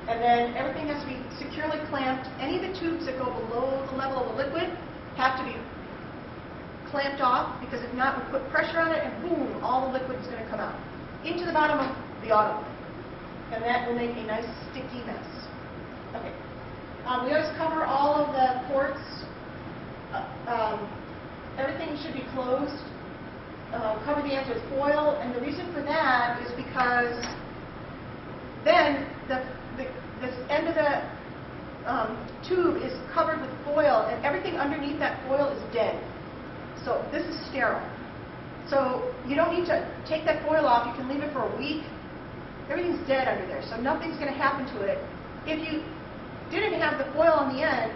And then everything has to be securely clamped. Any of the tubes that go below the level of the liquid have to be clamped off, because if not, we put pressure on it and boom, all the liquid is going to come out into the bottom of the autoclave. And that will make a nice sticky mess. Okay. We always cover all of the ports. Everything should be closed. Cover the ends with foil, and the reason for that is because then this end of the tube is covered with foil, and everything underneath that foil is dead. So this is sterile. So you don't need to take that foil off. You can leave it for a week. Everything's dead under there, so nothing's going to happen to it. If you didn't have the foil on the end,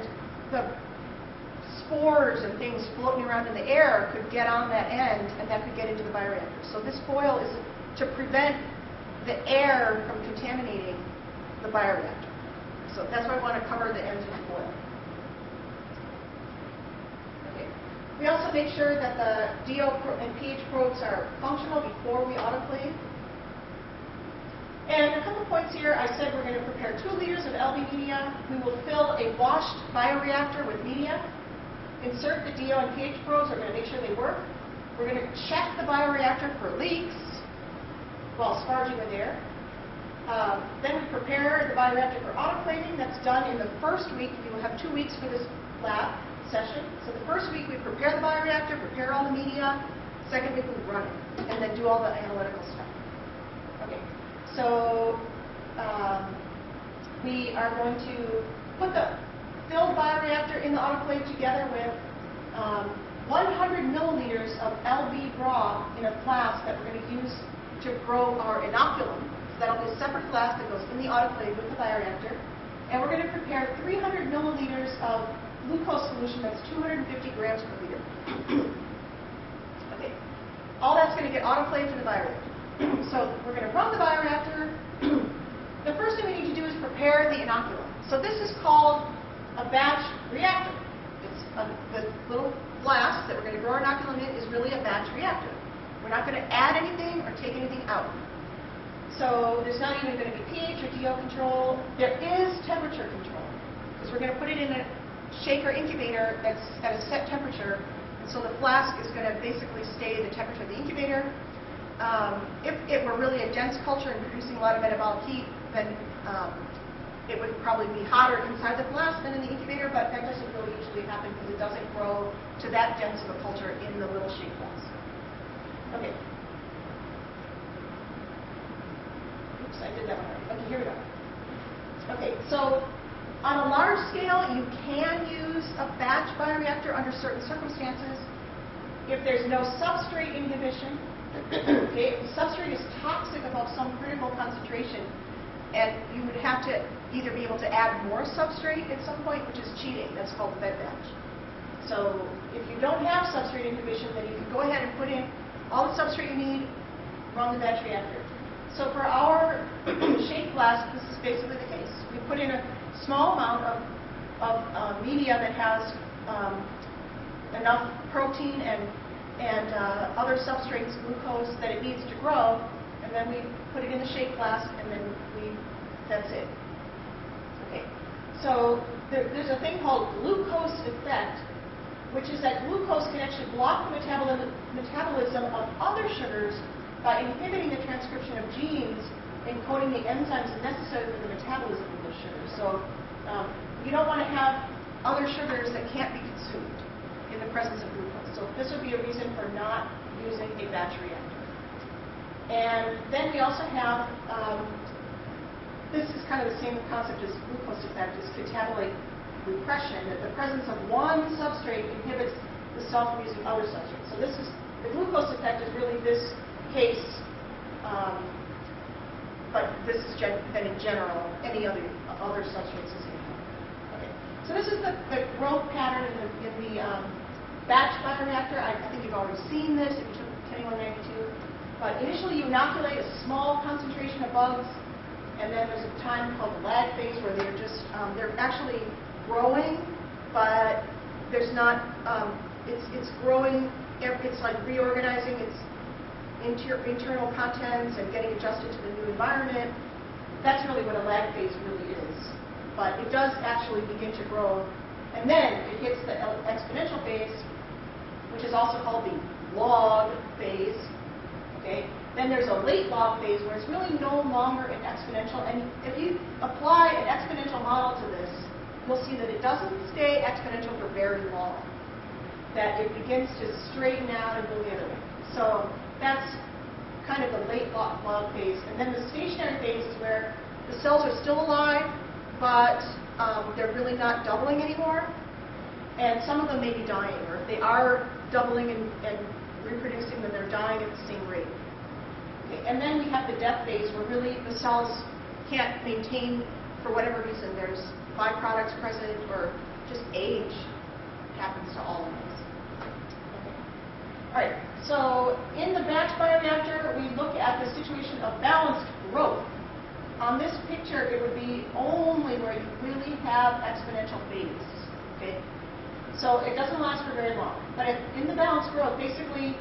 the spores and things floating around in the air could get on that end, and that could get into the bioreactor. So this foil is to prevent the air from contaminating the bioreactor. So that's why I want to cover the ends with foil. Okay. We also make sure that the DO and pH probes are functional before we autoclave. And a couple points here. I said we're going to prepare 2 liters of LB media. We will fill a washed bioreactor with media. Insert the DO and pH probes. We're going to make sure they work. We're going to check the bioreactor for leaks while sparging with air. Then we prepare the bioreactor for autoclaving. That's done in the first week. You will have 2 weeks for this lab session. So the first week we prepare the bioreactor, prepare all the media. Second week we run it, and then do all the analytical stuff. Okay. So we are going to put the filled bioreactor in the autoclave together with 100 milliliters of LB broth in a flask that we're going to use to grow our inoculum. So that'll be a separate flask that goes in the autoclave with the bioreactor. And we're going to prepare 300 milliliters of glucose solution. That's 250 grams per liter. Okay. All that's going to get autoclaved in the bioreactor. So we're going to run the bioreactor. The first thing we need to do is prepare the inoculum. So this is called a batch reactor. It's the little flask that we're going to grow our inoculum in is really a batch reactor. We're not going to add anything or take anything out. So there's not even going to be pH or DO control. There is temperature control, because we're going to put it in a shaker incubator that's at a set temperature. And so the flask is going to basically stay the temperature of the incubator. If it were really a dense culture and producing a lot of metabolic heat, then it would probably be hotter inside the flask than in the incubator, but that doesn't really usually happen because it doesn't grow to that dense of a culture in the little shake flask. Okay. Oops, I did that one already. Okay, here we go. Okay, so on a large scale, you can use a batch bioreactor under certain circumstances. If there's no substrate inhibition, okay, if the substrate is toxic above some critical concentration, and you would have to either be able to add more substrate at some point, which is cheating. That's called fed batch. So if you don't have substrate inhibition, then you can go ahead and put in all the substrate you need, run the batch reactor. So for our shake flask, this is basically the case. We put in a small amount of media that has enough protein and other substrates, glucose, that it needs to grow, and then we put it in the shake flask, and then that's it. Okay. So there's a thing called glucose effect, which is that glucose can actually block the metabolism of other sugars by inhibiting the transcription of genes encoding the enzymes necessary for the metabolism of those sugars. So you don't want to have other sugars that can't be consumed in the presence of glucose. So this would be a reason for not using a batch reactor. And then we also have, this is kind of the same concept as glucose effect, is catabolate repression, that the presence of one substrate inhibits the cell from using other substrates. So this is, the glucose effect is really this case, but this is then in general, any other substrates is inhibited. Okay. So this is the growth pattern in the batch bioreactor. I think you've already seen this if you took 10192. But initially you inoculate a small concentration of bugs, and then there's a time called the lag phase where they're just, they're actually growing, but there's not, it's growing, it's like reorganizing its internal contents and getting adjusted to the new environment. that's really what a lag phase really is. But it does actually begin to grow, and then it hits the exponential phase, which is also called the log phase. Okay? Then there's a late log phase where it's really no longer an exponential. And if you apply an exponential model to this, you'll see that it doesn't stay exponential for very long. That it begins to straighten out and go the other way. So that's kind of the late log phase. And then the stationary phase is where the cells are still alive, but they're really not doubling anymore. And some of them may be dying, or if they are doubling and reproducing, then they're dying at the same rate. Okay. And then we have the death phase, where really the cells can't maintain, for whatever reason, there's byproducts present, or just age happens to all of us. Okay. All right, so in the batch bioreactor, we look at the situation of balanced growth. On this picture, it would be only where you really have exponential phase. Okay? So it doesn't last for very long. But in the balanced growth, basically,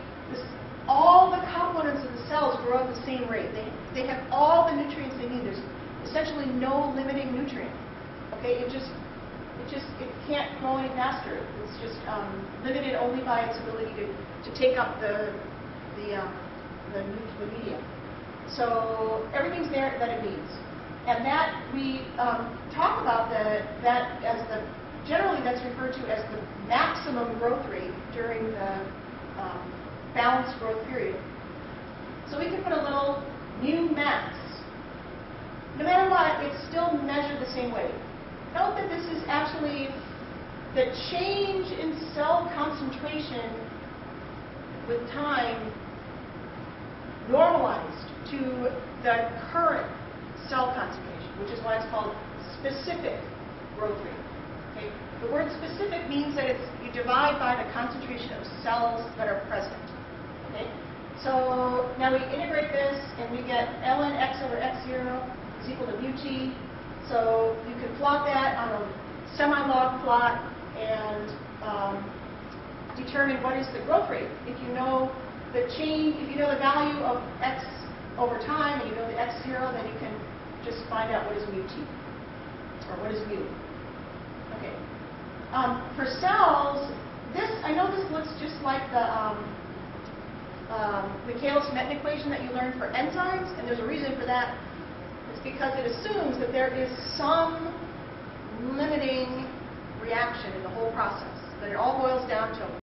all the components of the cells grow at the same rate. They have all the nutrients they need. There's essentially no limiting nutrient. Okay, it can't grow any faster. It's just limited only by its ability to take up the media. So everything's there that it needs, and that we talk about that as generally that's referred to as the maximum growth rate during the balanced growth period. So we can put a little mu max. No matter what, it's still measured the same way. Note that this is actually the change in cell concentration with time normalized to the current cell concentration, which is why it's called specific growth rate. Okay? The word specific means that you divide by the concentration of cells that are present. Okay? So now we integrate this, and we get ln x over x0 is equal to mu t. So you can plot that on a semi-log plot and determine what is the growth rate. If you know the value of x over time, and you know the x0, then you can just find out what is mu t, or what is mu. Okay. For cells, I know this looks just like the Michaelis-Menten equation that you learned for enzymes, and there's a reason for that. It's because it assumes that there is some limiting reaction in the whole process, that it all boils down to